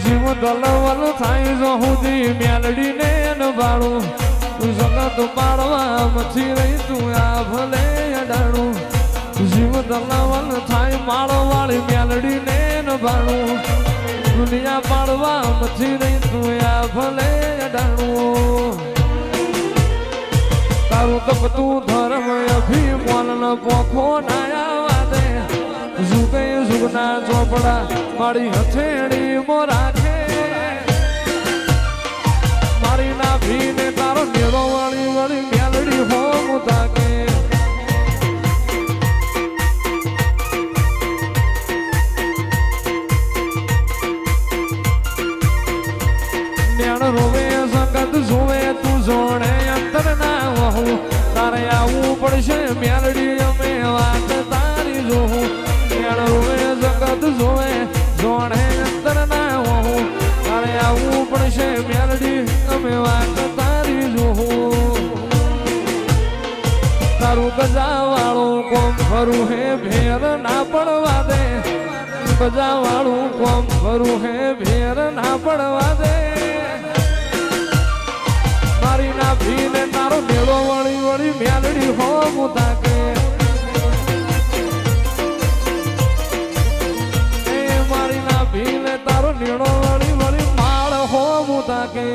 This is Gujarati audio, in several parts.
જીવ દલવલ થાય જો સુધી મેલડી ને નભાડું તું જગત પાડવા મથી રહી તું આ ભલે અડાડું જીવ દલવલ થાય માળો વાળી મેલડી ને નભાડું દુનિયા પાડવા મથી રહી તું આ ભલે અડાડું તારું તપ તું ધર્મ અભિમાન ન પોખો નાયા દે જુગે જુગના ચોપડા મારી હથેળી મો રાખે મારી ના ભીને તારો મેળો વાળી વાળી મેલડી હો મુતાકે નેણ રોવે સંગત જોવે તું જોડે અંતર ના વહું તારે આવવું પડશે મેલડી અમે વાત તારી જોવું નેણ રોવે જગત જોવે જોડે અંતર ના વહું તારે આવવું પડશે મેલડી અમે વાત તારી જોવું તારું ગજા વાળું કોમ ખરું હે ભેર ના પડવા દે ગજા વાળું કોમ ખરું હે ભેર ના પડવા દે મારી ના ભીને તારો મેળો વળી વળી મેલડી હો મુતાકે એ મારી ના ભીને તારો મેળો વળી વળી માળ હો મુતાકે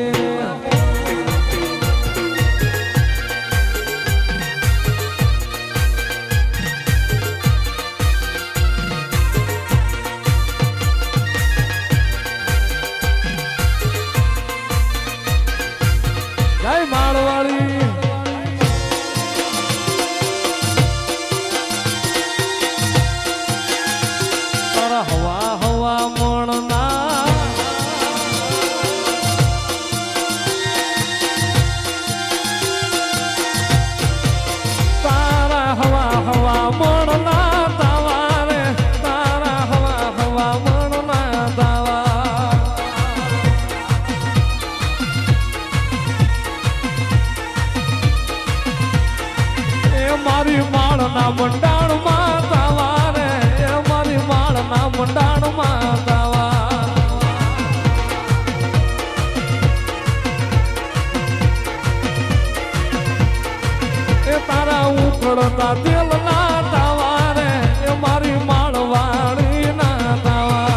માળવાળી તારા હવા હવા મણના તારા હવા હવા મણના તાવા રે તારા હવા હવા મણના તાવા મારી માળ ના મંડાણ માં તાવા રે મારી માળ ના મંડાણ માં તાવા એ તારા ઉકળતા તેલ ના તાવા રે મારી માળ વાળી ના તાવા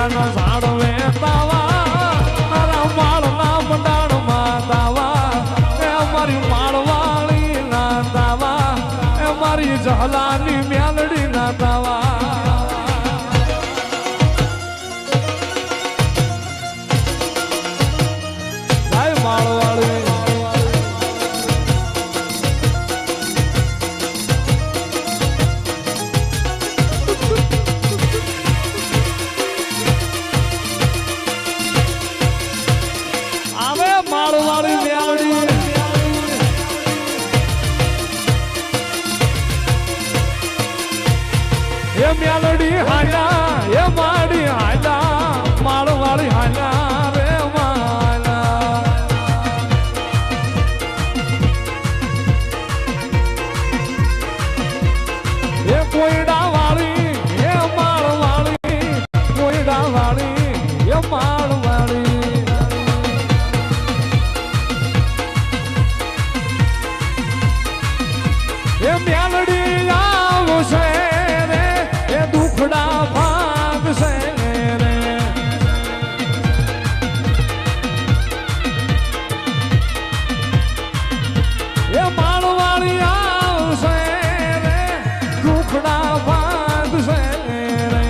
ઝાડવે તાવા તારા માળ ના મંડાણ માં તાવા એ મારી માળવાળી ના તાવા એ મારી જહલાની મેલડી ના તાવા માળવાળી માળવાળી મેલડી એ મેલડી હાલા એ માડી હાલા માળવાળી હાલા રે માલા એ કોયડા વાળી એ માળવાળી કોયડા વાળી એ માળવાળી એ મેલડી આવશે રે એ દુખડા ભાગશે રે એ માળવાળી આવશે રે દુખડા ભાગશે રે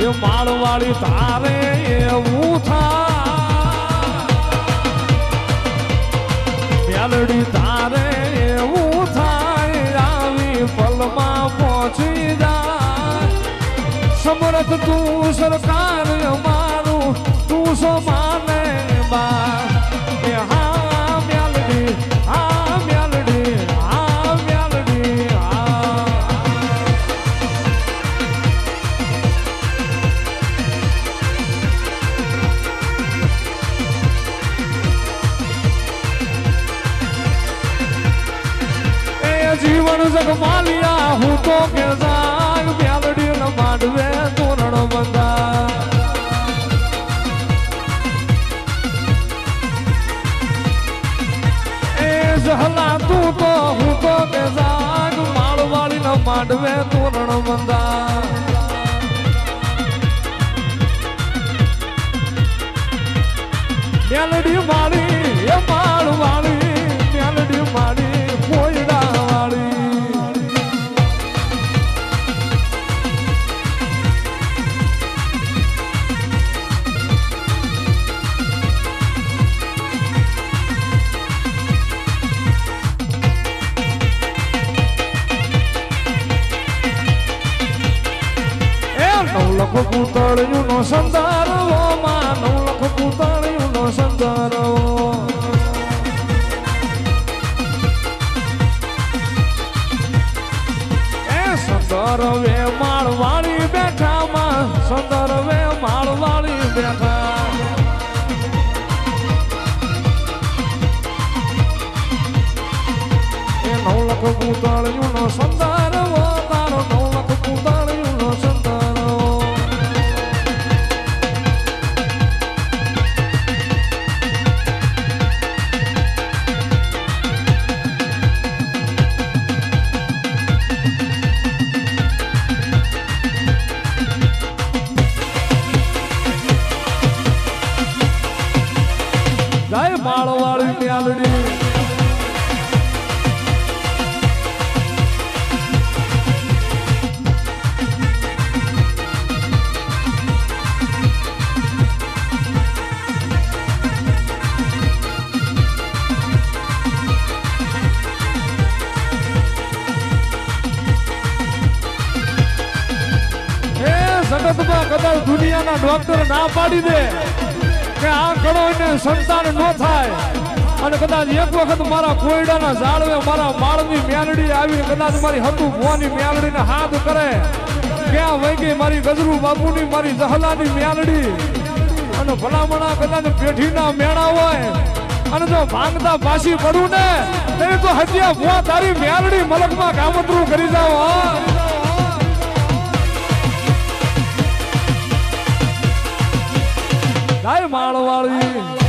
એ માળવાળી તારે એવું થાય મેલડી તારે એવું થાય આવી પલમાં પહોંચી જાય સમરથ તું સરકાર અમારું તું સો માને બા હા મેલડી હા મેલડી હા મેલડી જગમાલિયા હું તો કે જાગ મેલડી ન માંડવે તોરણ બંધા એ જહલા તું તો હું તો કે જાગ માળવાળી ન માંડવે તોરણ બંધા મેલડી માળી એ માળવાળી મેલડી માળી પોયડા નવલખ પૂતળિયું નો સંદારવો માં નવલખ પૂતળિયું નો સંદારવો એ સંદરવે માળવાળી બેઠા માં સંદરવે માળવાળી બેઠા એ નવલખ પૂતળિયું નો સંદારવો તારો નવલખ પૂતળિયું નો સંદારવો જય માળવાળી મેલડી જગતમાં કદાચ દુનિયાના ડોક્ટર ના પાડી દે કે આ કડો એને સંતાન ન થાય અને કદાચ એક વખત મારા કોયડાના ઝાડવે મારા માળની મેલડી આવી કદાચ મારી હતું ભુવાની મેલડીને હાથ કરે ક્યાં વહી ગઈ મારી ગજરુ બાપુની મારી જહલાની મેલડી અને ભલામણા કદાચ પેઢીના મેળા હોય અને જો ભાંગતા પાછી પડું ને નહીં તો હજ્યા ભુવા તારી મેલડી મલકમાં કામતરું કરી જાવ જય માળવાળી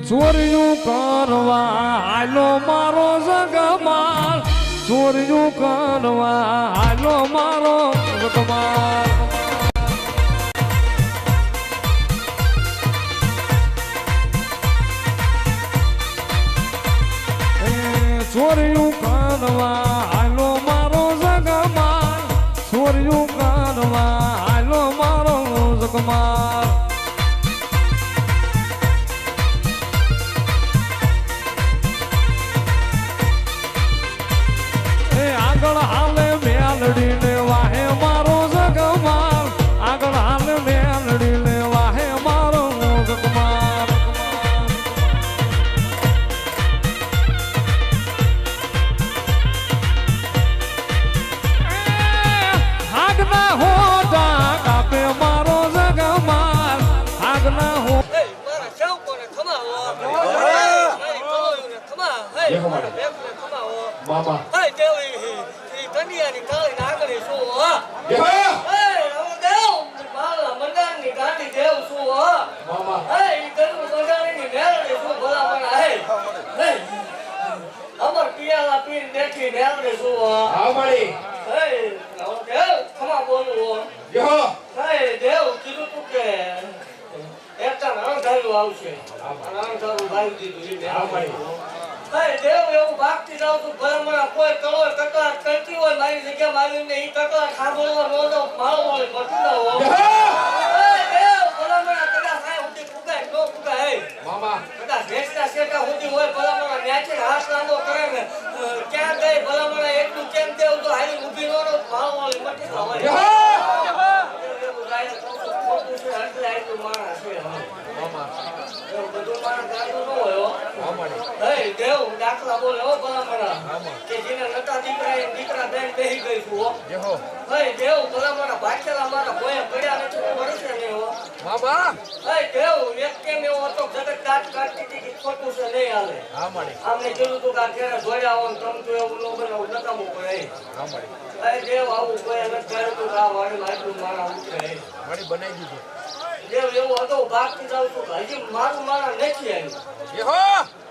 ચોર્યું કરવા હાલો મારો જગમાલ ચોર્યું કરવા હાલો મારો જગમાલ ચોર્યું કરવા હાલો મારો જગમાલ ચોર્યું કરવા હાલો મારો જગમાલ આગળ હાલે મેલડી ને વાહે મારો જગમાલ આગળ હાલે મેલડી ને વાહે મારો જગમાલ આગના હોટા કાપે મારો જગમાલ આગના હો મામા કન્યાની કાળી નાગણી શું હો હે દેવ મારા મંડાની ગાંડી દેવ શું હો મામા હે ઈ ગરુ મંડાની મેળડી શું ભલા મણા હે નહીં અમર પિયાલા પીર દેખી મેળડી શું હો હા મળી હે દેવ ખમા બોલું હો યો હે દેવ કીધું તું કે એકતા નાંધારું આવશે નાંધારું ભાઈ દીધું હા મળી હે દેવ એવું ભાગતી જાવ તું ભલામણા કોઈ કરોડ કકડાટ કરતી હોય મારી જગ્યા મારીને ઈ કકડાટ ખાબોળવા નો દો મારો વાળી બટુ ના હો હે દેવ ભલામણા કદાચ આ ઉડી ફુગાય નો ફુગાય હે મામા કદાચ ભેંસના શેકા ઉડી હોય ભલામણા ન્યાચી હાથ લાંબો કરે ને ક્યાં ગઈ ભલામણા એટલું કેમ છે મામા એવું બધું મારા ગાંડું ન હોય હો. આમાડી હે દેવ દાખલા બોલે હો ભલામણા આમાં કે જેને નતા દીકરા એ દીકરા બેન બેહી ગઈ છું હો. જેહો હે દેવ ભલામણા ભાખેલા મારા ભોયા પડ્યા નથી પડશે નહીં હો. મામા હે દેવ એક કેમ એવો હતો જગત દાંત કાઢતી હતી કે ખોટું છે નહીં હાલે આમાડી આમને કીધું તું કે આ ઘેરે જોયા આવો ને તમતું એવું ન બનાવું નકામું પડે આમાડી હે દેવ આવું કોઈ અમે કર્યું તું કે આ વાડી આટલું મારા ઉતરે મારી બનાવી દીધું દેવ એવું હતો ભાગતી જાઉં છું કે હજી મારું મારા નથી આવ્યું જેહો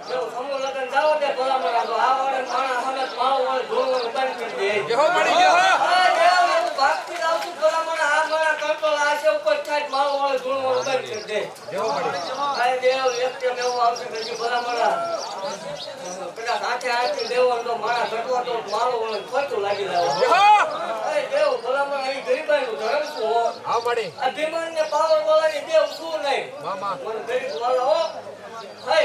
દેવ સમૂહ લગન જાઓ તે ભલામણા તો આ વાડે માણા સામે માળો વાળે ધોળવાનું બંધ કરી દે જેહો માડી જેહો હા દેવ એવું ભાગતી જાઉં છું ભલામણા આ મારા કંટ્રોલ આ છે ઉપર થાય માળો વાળે ધોળવાનું બંધ કરી દે જેહો માડી હા દેવ એક ટેમ એવું આવશે કે હજી ભલામણા કદાચ આઠે આઠથી દેવાનું તો મારા ઘટવા તો માળો વાળે ખોટું લાગી જાય જેહો હા દેવ ભલામણા અહીં ગરીબાઈનું ધર્મ શું હો આમાડી અભિમાન ને પાવર વાળાની દેવ શું નહીં મામા મને ગરીબ વાળા હો હે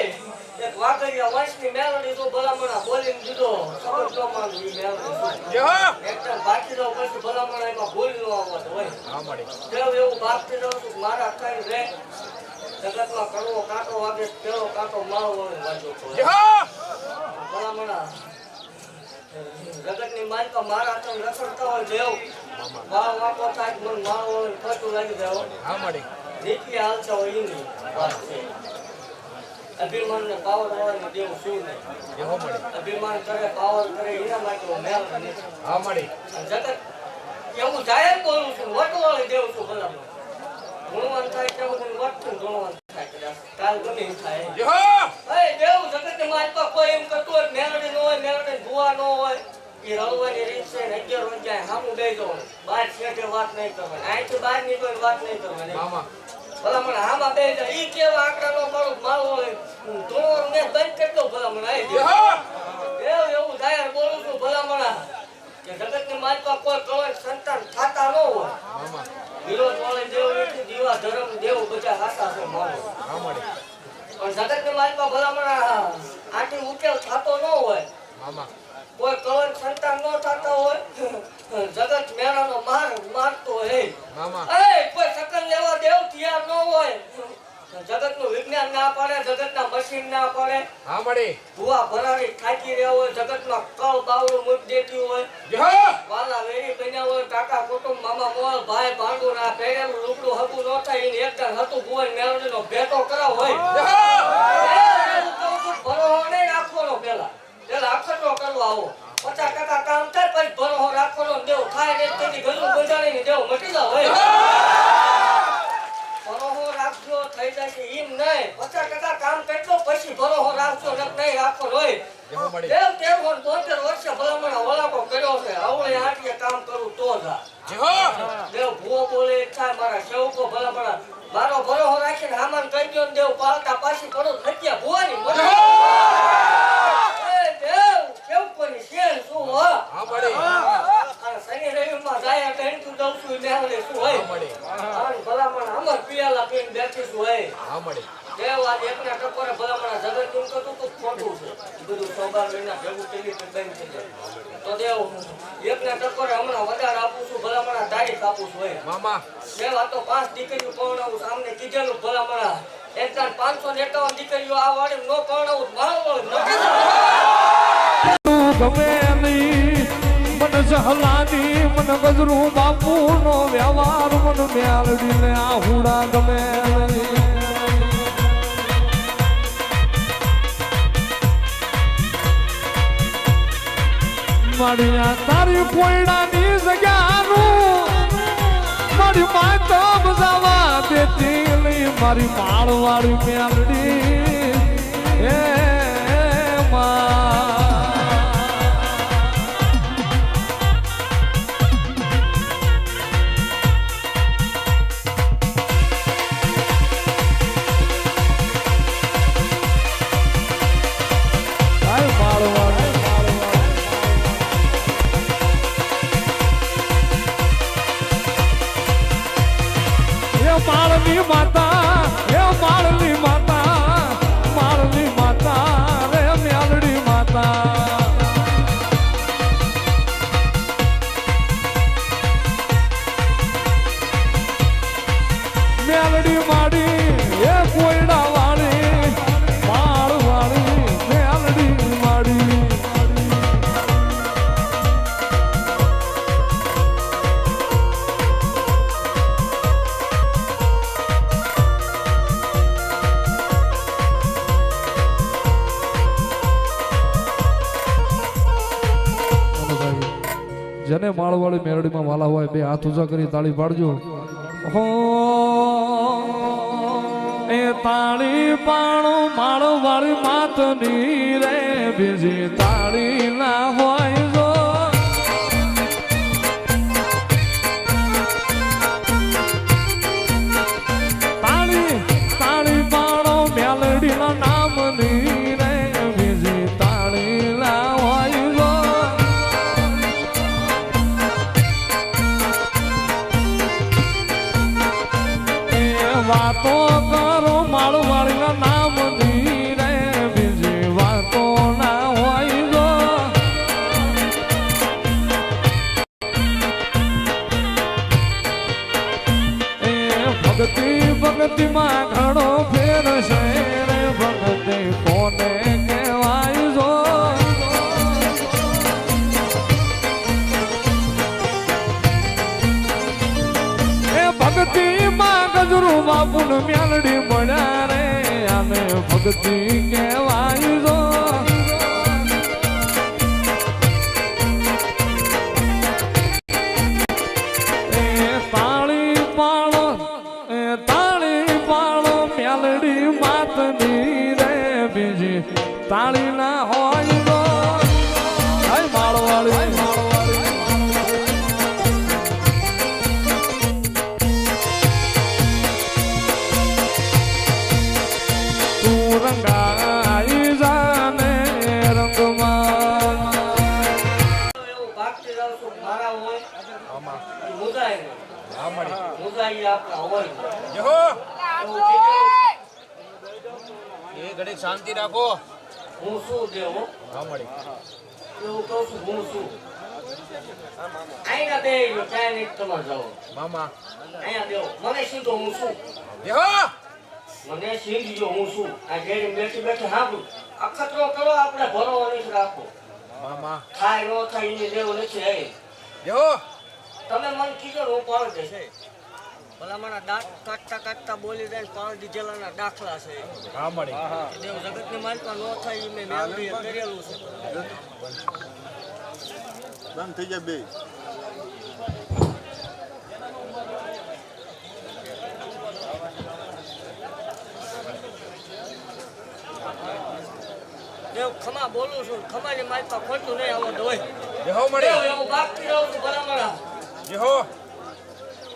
એક વાઘરિયા વંશની મેલડી તો ભલામણા બોલીને દીધો ખબર તો માંગુ ઈ મેલડી જેહો એકદમ બાકી દો પછી ભલામણા એમાં બોલી નો આવત હોય આમાડી દેવ એવું ભાગતી દઉં છું મારા કઈ રે જગતમાં કરવો કાંટો વાગે પેલો કાંટો મારો વળે વાંચો તો જેહો ભલામણા જગતની માલિકા મારા હાથે રખડતા હોય દેવ વાળ વાંકો થાય મને મારો વળે ખોટું લાગી જાય હો. આમાડી નીતિ હાલશે હોય એની વાત છે અભિમાન ને પાવર વાળાને દેવ શું નહીં જેહો માડી અભિમાન કરે પાવર કરે એના માટે હું મેલ નથી આમાડી અને જગત એવું જાહેર બોલું છું વટવાળી દેવ છું ભલામણ ગુણવાન થાય તેવું હું વટતું ગુણવાન થાય કદાચ કાલ ગમે એમ થાય જેહો હે દેવ જગતની માલિકા કોઈ એમ કરતું હોય મેલડી ન હોય મેલડી ભૂવા ન હોય એ રળવાની રીત છે ને 11 વાગ્યા સામું બેસી જવાનું બહાર છેટે વાત નહીં કરવાની અહીંથી બહાર નીકળીને વાત નહીં કરવાની મામા ભલામણ આમાં બે જાય ઈ કેવા આંકડા નો મારું માળો હોય ધોરણ ને બંધ કરી દો ભલામણ આવી જેહો દેવ એવું જાહેર બોલું છું ભલામણા કે જગતની માલિકા કોઈ કળશ સંતાન થાતા ન હોય મામા વિરોધ વાળે દેવ નથી દીવા ધર્મ દેવ બધા હાસા છે મારો આમાડી પણ જગતની માલિકા ભલામણા આથી ઉકેલ થતો ન હોય મામા કોઈ કળશ સંતાન ન થતા હોય જગત મેળાનો મારતો હોય મામા એ કોઈ સકલ લેવા દેવ તૈયાર ન હોય જગતનું વિજ્ઞાન ના પડે જગતના મશીન ના પડે આમાડી ભૂવા ભરાડી થાકી રહ્યા હોય જગતમાં કળ બાવળું મૂક દેતી હોય જેહો વાલા વેરી બન્યા હોય કાકા કુટુંબ મામા મોલ ભાઈ ભાંડુ ના પહેરેલું લુગડું હતું ન થાય એને એકદમ હતું ભુવન મેળવીનો ભેટો કરાવ હોય જેહો એવું કહું છું ભરોહો નહીં રાખવાનો પેલા અખતરો કરવા આવો 50% કામ થાય પછી ભરોહો રાખવાનો દેવ ખાય ને તેથી ગલું બજાડીને દેવ મટી જાવ હોય ભરોહો રાખજો થઈ જશે એમ નહીં 50% કામ કરજો પછી ભરોહો રાખજો ન નહીં રાખો હોય જેહો માડી દેવ 13 વર્ષે ભલામણા વલાકો કર્યો છે આવળે આટીએ કામ કરું તો જા જેહો દેવ ભૂવો બોલે થાય મારા સેવકો ભલામણા મારો ભરોહો રાખીને હામન કહી દો ને દેવ પાલતા પાછી પડો થત્યા ભુવાની મને એ દેવ સેવકોની શેર શું હો આમાડી અને શનિ રવિમાં જાય ટેન્ટુ દઉં છું મેળે શું હોય આમાડી અને ભલામણ અમર પિયાલા પીને બેઠી છું હોય આમાડી દેવ આજ એકના ટકોરે ભલામણ જગત નું કતું તો ખોટું છે બધું સોબાર મહિના ભેગું કરી બંધ થઈ જાય તો દેવ એકના ટકોરે હમણાં વધારે આપું છું ભલામણ તારીખ આપું છું હોય મામા દેવ આ તો 5 દીકરીઓ પરણાવું સામને કીધેલું ભલામણ એકદમ 551 દીકરીઓ આ વાડી નો પરણાવું મારો ગમે નહીં મને સહલાની મને ગજરું બાપુ નો વ્યવહાર મને મેલડી ને આ હુડા ગમે નહીં મારી આ તારી કોયડાની જગ્યાનું મારી માતા બજાવા દેતી નહીં મારી માળવાળી મેલડી એ માળની માતા, એ માળની માતા, માળની માતા જેને માળવાળી મેરડીમાં વાલા હોય બે હાથ ઊંચા કરી તાળી પાડજો. હો એ તાળી પાણો માળવાળી માતની રે બીજી તાળી ના હોય જો તાળી પાણો મેલડીના નામની રે બીજી તાળી ના હોય જો વાતો કરો માળવાળીના નામની રે બીજી વાતો ના હોય જો એ ભક્તિ ભક્તિમાં ઘણો ફેર છે રે ભક્તિ કોને કહેવાય જો એ ભક્તિમાં ગજરું બાપુન મ્યાલડી મળ્યા રે આને ભક્તિ કહેવાય જો એ તાળી પાડો મ્યાલડી માતની રે બીજી તાળી ના હોય જો માળવાળી રંગાઈ જાને રંગમાં એવું ભાગતી જાઉં છું મારા હોય આમાં મુદાય હા મળી મુદાય આપણા હોય જહો એવું કીધું એ ઘડીક શાંતિ રાખો હું શું દેવો હા મળી એવું કહું છું હું શું અહીંયા બે ક્યાંય નહીં તમારે જાઓ મામા અહીંયા દેવો મને સીધો હું શું જહો મને સીધજો હું શું આ ઘેરી બેઠી બેઠી સાંભળું અખતરો કરો આપણે ભરવાની જ રાખો મામા થાય ન થાય એને દેવો નથી એ જહો તમે મને કીધો ને હું પાડી દઈશ ભલા મારા દાંત કાઢતા કાઢતા બોલી દે પાડી દીધેલાના દાખલા છે હા મળી દેવ જગતની માલમાં ન થાય એ મેં મેળવી કરેલું છે બંધ થઈ જાય બે દેવ ખમા બોલું છું ખમાની માલમાં ખોટું નહીં આવો દોય જહો દેવ મળી એવું બાકી રહું છું ભલા મારા જહો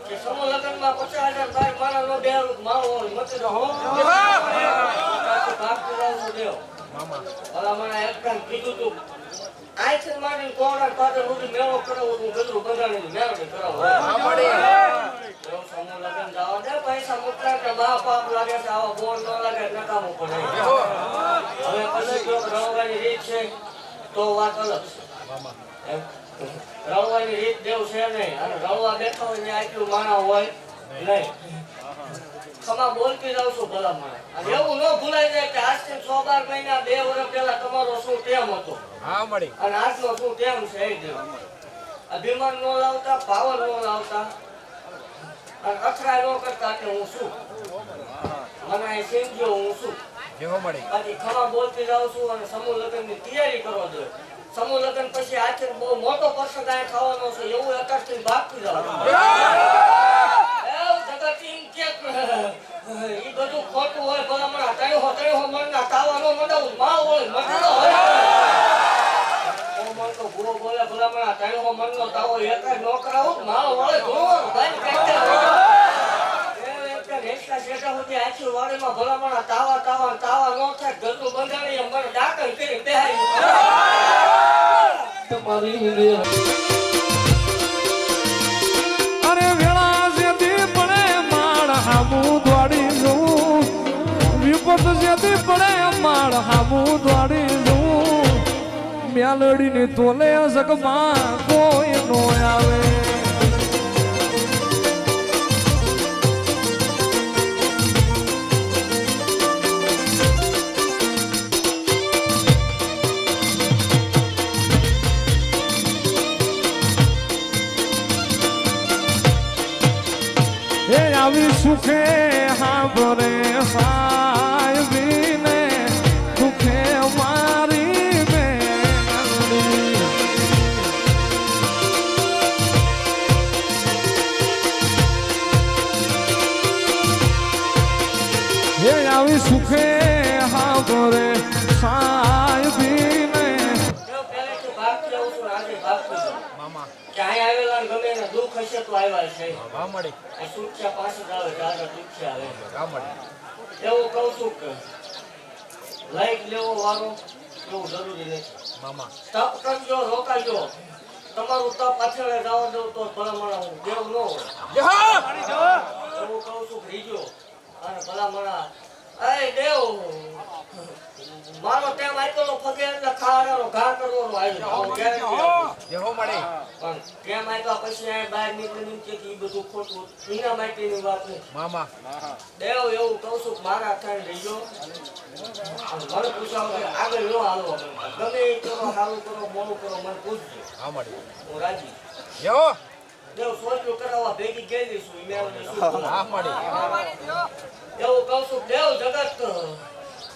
કે સમૂહ લગ્નમાં 50,000 ભાઈ મારા નો બે મારો મત રહો બાકી રહું છું દેવ મામા ભલા મારા એક કામ કીધું તું આઈથી માંડીને કોણા પાસે રૂડી મેળો કરાવો તું ગજરું બંધાણી મેળો કરાવો હા મળી દેવ સમૂહ લગ્ન જાઓ દે પૈસા મુકતા કે બા પાપ લાગે છે આવા બોર ન લાગે નકામું પડે જહો હવે પછી જો રળવાની રીત છે તો વાત અલગ છે મામા એમ રળવાની રીત દેવ છે નહીં અને રળવા બેઠા હોય ને આટલું માણા હોય નહીં ખમા બોલતી જાઉં છું ભલા મને અને એવું ન ભૂલાઈ જાય કે આજથી 6-12 મહિના 2 વર્ષ પહેલા તમારો શું ટેમ હતો હા મળી અને આજનો શું ટેમ છે એ દેવ અભિમાન ન લાવતા પાવર ન લાવતા અને અથડાઈ ન કરતા કે હું શું મને અહીં સમજો હું શું જહો મળી બાકી ખમા બોલતી જાઉં છું અને સમૂહ લગ્નની તૈયારી કરવા જોઈએ સમૂહ લગ્ન પછી આજે બહુ મોટો પ્રસંગ આ થવાનો છે એવું આકાશથી ભાગતું જાવ ઈ બધું ખોટું હોય ભલામણ તણ્યો મનના તાવાનો મંડાવું માં હોય મંડળો હોય ઓ મન તો ભૂરો બોલે ભલામણ તણ્યો મનનો તાવો એક જ ન કરાવું માળ વળે ધોવાનું બંધ કરતે નેસકા શેઠા સુધી આખી વાડીમાં ભલામણ તાવા ન થાય ઘરનું બંધાણી મને દાખલ કરી બેહાઈ અરે વેળા જેથી પડે માળ હામું દોડી જવું વિપત જેથી પડે માળ હામું દોડી જવું મેલડીની તોલે જગમાં કોઈ નો આવે આવી સુખે હાંભરે સાહેબીને દુખે મારી બેનડી આવી સુખે હા કરે સાહેબીને જો પહેલેથી ભાગતી આવું છું, આજે ભાગતી છું. મામા કે અહીં આવેલા ગમે એને દુઃખ હશે તો આવ્યા છે. હા મળી આ સુખ્યા પાસે જ આવે, જાજા દુખ્યા આવે. હા મળી એવું કહું છું કે લાઈટ લેવો વારો એવું જરૂરી નથી. મામા તપ કરજો, રોકાજો. તમારું તપ પાછળ જવા દઉં તો ભલામણા હું દેવ ન હોય. એવું કહું છું કે રીજો અને ભલામણા એ દેવ મારો ટાઈમ આપ્યો ફગે એટલે ખાવાનો ઘા કરવાનો આવ્યો. હું guarantee આપું. જેહો મળી પણ ટાઈમ આપ્યા પછી આ બહાર નીકળીને કે એ બધું ખોટું એના માટેની વાત નથી. મામા દેવ એવું કહું છું કે મારા થઈને રહીજો. મને પૂછાવ કે આગળ ન હાલો, ગમે એ કરો, સારું કરો, મોડું કરો, મને પૂછજો. હા મળી હું રાજી. જેહો દેવ સોચલું કરાવવા ભેગી ગયેલી છું. મેં હા મળી એવું કહું છું દેવ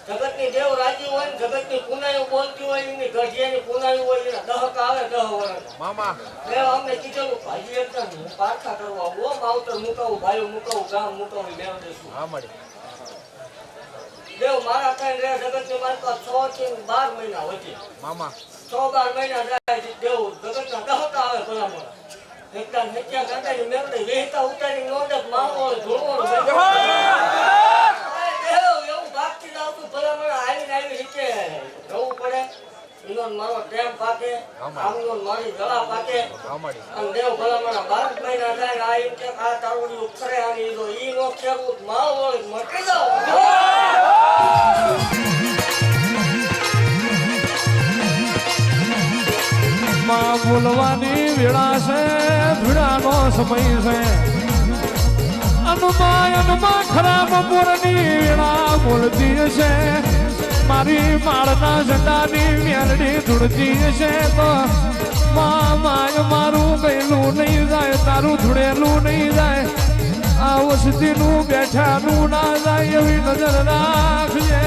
જગતની દેવ રાજી હોય ને જગતની પુનાયું બોલતી હોય એની ગઢિયાની પુનાયું હોય એના દહક આવે 10 વર્ષ. મામા દેવ અમને કીધેલું ભાઈ એકદમ હું પારખા કરવા ઓ માવતર મુકાવું, ભાઈઓ મુકાવું, ગામ મુકાવું, મેં દેશું. હા મળી દેવ મારા થઈને રે જગતની માતા 6 થી 12 મહિના વધી. મામા 6-12 મહિના જાય દેવ જગતના દહક આવે ભલામણ. એકદમ હેચ્યા કાંટાની મેળડી વેહતા ઉતારી નોંધક માવો ધોળવાનો દેવ એવું ભાગતી જાવ તું ભલામણ આવી રીતે જવું પડે. એનો મારો ટેમ પાકે, આમનો મારી ગળા પાકે. હા મળી અને દેવ ભલામણ 12 મહિના જાય આ એમ કે આ તારુડિયું ખરે આની તો ઈ નો ખેડૂત માવો વળી મટી જાવ. માં બોલવાની વેળા છે, ભીડાનો સમય છે. અનુમા ખરાબ મોરની વેળા બોલતી છે. મારી માળના ઝંડાની મેલડી ધૂળતી છે. તો માય મારું ગયેલું નહીં જાય, તારું ધૂળેલું નહીં જાય. આ વસ્તીનું બેઠાનું ના જાય એવી નજર રાખજે.